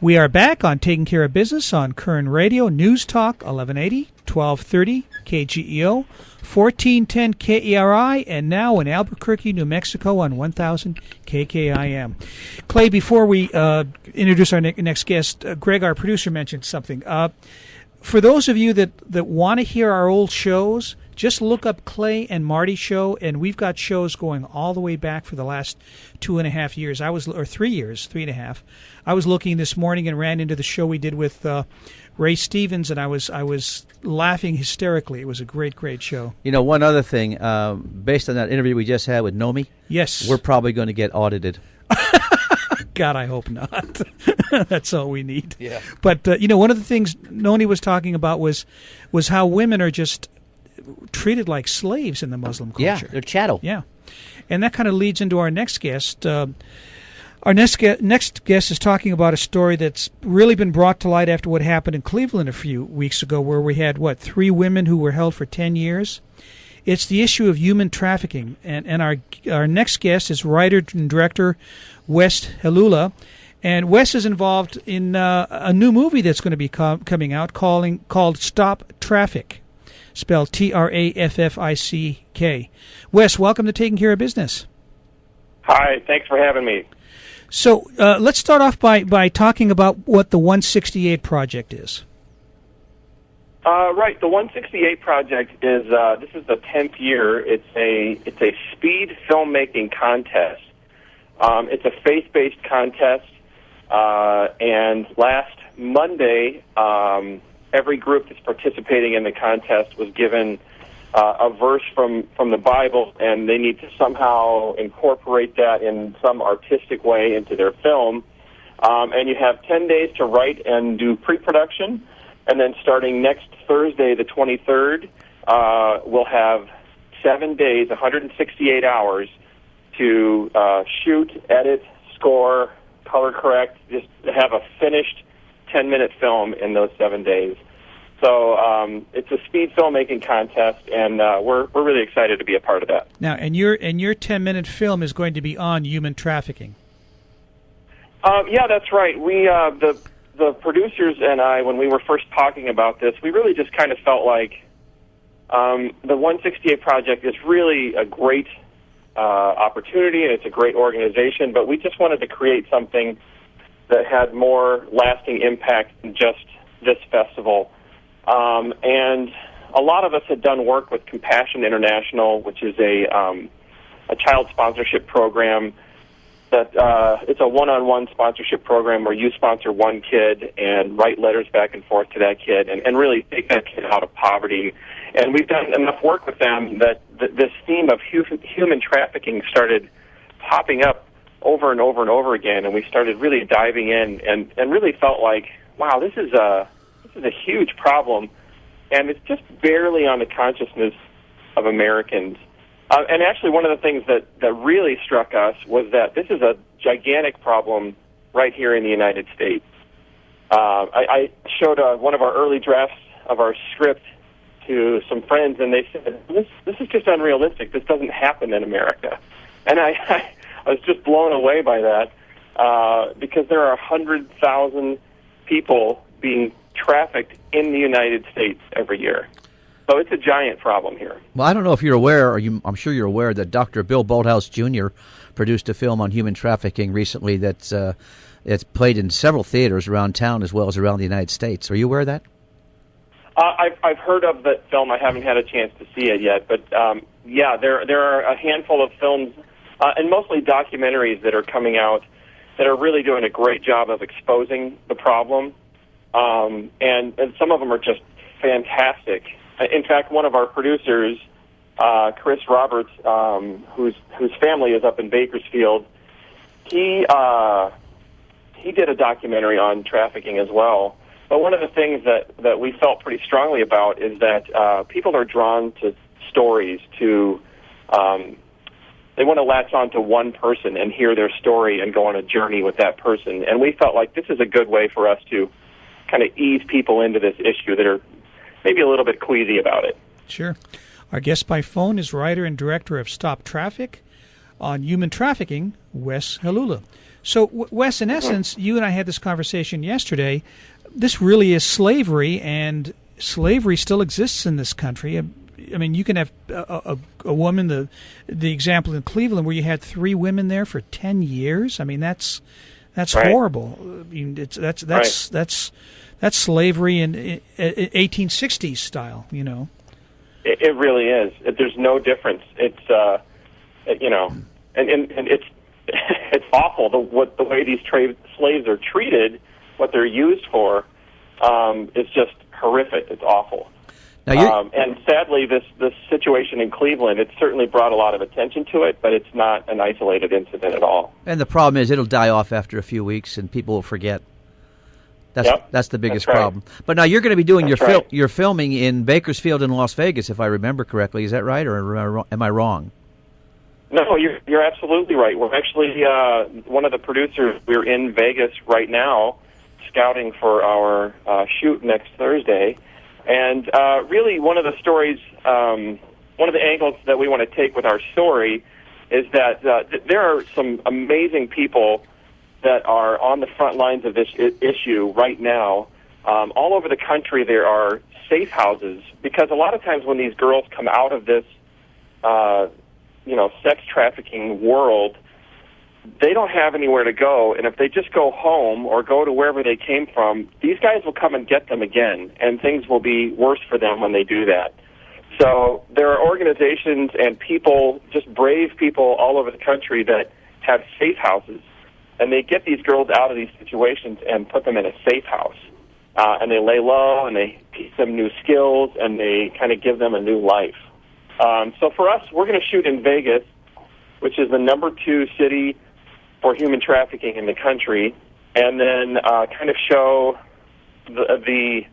We are back on Taking Care of Business on Koerner Radio, News Talk, 1180, 1230, KGEO, 1410 KERI, and now in Albuquerque, New Mexico on 1000 KKIM. Clay, before we introduce our next guest, Greg, our producer, mentioned something. For those of you that want to hear our old shows, just look up Clay and Marty show, and we've got shows going all the way back for the last 2.5 years. 3 years, 3.5. I was looking this morning and ran into the show we did with Ray Stevens, and I was laughing hysterically. It was a great, great show. You know, one other thing, based on that interview we just had with Nomi, yes, we're probably going to get audited. God, I hope not. That's all we need. Yeah. But one of the things Noni was talking about was how women are just treated like slaves in the Muslim culture. Yeah, they're chattel. Yeah, and that kind of leads into our next guest. Our next guest is talking about a story that's really been brought to light after what happened in Cleveland a few weeks ago, where we had, 3 women who were held for 10 years. It's the issue of human trafficking, and our next guest is writer and director Wes Halula, and Wes is involved in a new movie that's going to be coming out called Stop Traffic, spelled Traffick. Wes, welcome to Taking Care of Business. Hi, thanks for having me. So let's start off by talking about what the 168 Project is. Right, the 168 Project is this is the 10th year. It's a speed filmmaking contest. It's a faith-based contest, and last Monday, every group that's participating in the contest was given a verse from the Bible, and they need to somehow incorporate that in some artistic way into their film. And you have 10 days to write and do pre-production, and then starting next Thursday, the 23rd, we'll have 7 days, 168 hours to shoot, edit, score, color correct, just to have a finished 10-minute film in those 7 days. So it's a speed filmmaking contest, and we're really excited to be a part of that. Now, and your 10-minute film is going to be on human trafficking. Yeah, that's right. We the producers and I, when we were first talking about this, we really just kind of felt like the 168 Project is really a great opportunity, and it's a great organization, but we just wanted to create something that had more lasting impact than just this festival. And a lot of us had done work with Compassion International, which is a child sponsorship program that it's a one-on-one sponsorship program where you sponsor one kid and write letters back and forth to that kid and really take that kid out of poverty. And we've done enough work with them that this theme of human trafficking started popping up over and over and over again, and we started really diving in and really felt like, wow, this is a huge problem, and it's just barely on the consciousness of Americans. And actually, one of the things that really struck us was that this is a gigantic problem right here in the United States. I showed one of our early drafts of our script to some friends, and they said, this is just unrealistic. This doesn't happen in America. And I was just blown away by that because there are 100,000 people being trafficked in the United States every year. So it's a giant problem here. Well, I don't know if you're aware, I'm sure you're aware, that Dr. Bill Bolthouse Jr. produced a film on human trafficking recently that's it's played in several theaters around town as well as around the United States. Are you aware of that? I've heard of that film. I haven't had a chance to see it yet. But, yeah, there are a handful of films, and mostly documentaries that are coming out that are really doing a great job of exposing the problem. And some of them are just fantastic. In fact, one of our producers, Chris Roberts, whose family is up in Bakersfield, he did a documentary on trafficking as well. But one of the things that we felt pretty strongly about is that people are drawn to stories, they want to latch on to one person and hear their story and go on a journey with that person. And we felt like this is a good way for us to kind of ease people into this issue that are maybe a little bit queasy about it. Sure. Our guest by phone is writer and director of Stop Traffic, on human trafficking, Wes Halula. So, Wes, in essence, you and I had this conversation yesterday. This really is slavery, and slavery still exists in this country. I mean, you can have a woman, the example in Cleveland where you had 3 women there for 10 years. I mean, that's Right. horrible. I mean, that's slavery in 1860s style. You know. It really is. There's no difference. It's and it's it's awful the way these slaves are treated, what they're used for. It's just horrific. It's awful. Now and sadly, this situation in Cleveland, it certainly brought a lot of attention to it, but it's not an isolated incident at all. and the problem is it'll die off after a few weeks, and people will forget. That's the biggest That's right. problem. But now you're going to be doing That's right. your filming in Bakersfield and Las Vegas, if I remember correctly. Is that right, or am I wrong? No, you're absolutely right. We're actually one of the producers. We're in Vegas right now, scouting for our shoot next Thursday, and really one of the stories, one of the angles that we want to take with our story is that there are some amazing people that are on the front lines of this issue right now. All over the country, there are safe houses, because a lot of times when these girls come out of this sex trafficking world, they don't have anywhere to go, and if they just go home or go to wherever they came from, these guys will come and get them again, and things will be worse for them when they do that. So there are organizations and people, just brave people all over the country that have safe houses, and they get these girls out of these situations and put them in a safe house. And they lay low, and they teach them new skills, and they kind of give them a new life. So for us, we're going to shoot in Vegas, which is the number 2 city for human trafficking in the country, and then kind of show the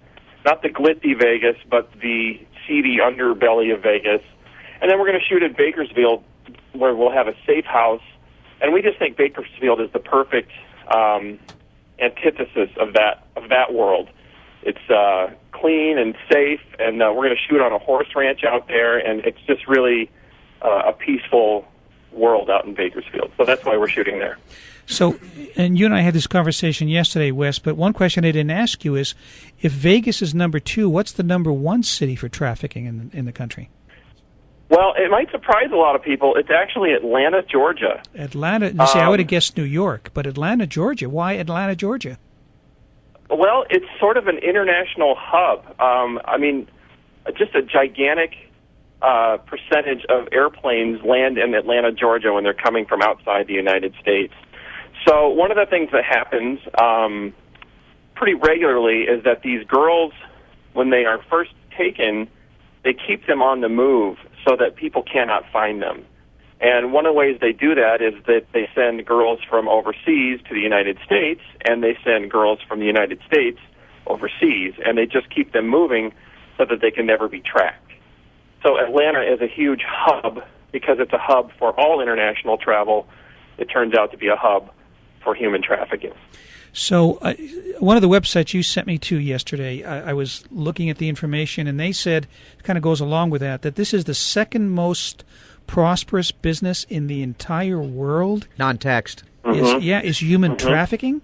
not the glitzy Vegas, but the seedy underbelly of Vegas. And then we're going to shoot in Bakersfield, where we'll have a safe house. And we just think Bakersfield is the perfect antithesis of that world. It's clean and safe, and we're going to shoot on a horse ranch out there, and it's just really a peaceful world out in Bakersfield. So that's why we're shooting there. So, and you and I had this conversation yesterday, Wes, but one question I didn't ask you is, if Vegas is number 2, what's the number 1 city for trafficking in the country? Well, it might surprise a lot of people. It's actually Atlanta, Georgia. Atlanta. You see, I would have guessed New York, but Atlanta, Georgia. Why Atlanta, Georgia? Well, it's sort of an international hub. I mean, just a gigantic percentage of airplanes land in Atlanta, Georgia when they're coming from outside the United States. So one of the things that happens pretty regularly is that these girls, when they are first taken, they keep them on the move so that people cannot find them. And one of the ways they do that is that they send girls from overseas to the United States, and they send girls from the United States overseas, and they just keep them moving so that they can never be tracked. So Atlanta is a huge hub because it's a hub for all international travel. It turns out to be a hub for human trafficking. So one of the websites you sent me to yesterday, I was looking at the information, and they said, it kind of goes along with that this is the second most prosperous business in the entire world. Non-taxed. Is human trafficking.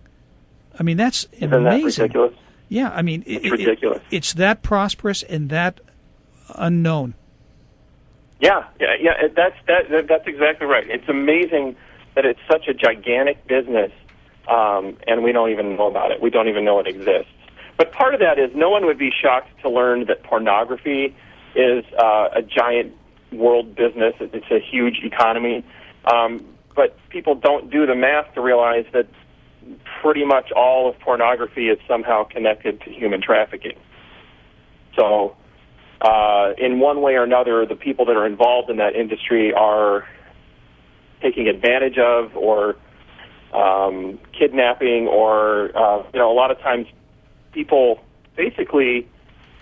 I mean, that's Isn't amazing. that ridiculous? Yeah, I mean, It's ridiculous. It's that prosperous and that unknown. Yeah. That's exactly right. It's amazing that it's such a gigantic business, and we don't even know about it. We don't even know it exists. But part of that is no one would be shocked to learn that pornography is a giant world business. It's a huge economy. But people don't do the math to realize that pretty much all of pornography is somehow connected to human trafficking. So in one way or another, the people that are involved in that industry are taking advantage of or kidnapping or, a lot of times people basically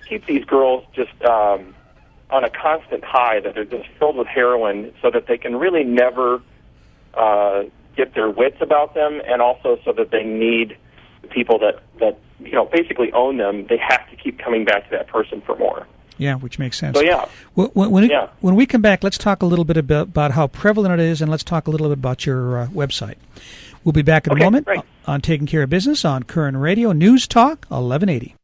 keep these girls just on a constant high, that they're just filled with heroin so that they can really never get their wits about them, and also so that they need the people that basically own them. They have to keep coming back to that person for more. Yeah, which makes sense. So yeah. When we come back, let's talk a little bit about how prevalent it is, and let's talk a little bit about your website. We'll be back in a moment great. on Taking Care of Business on Koerner Radio News Talk 1180.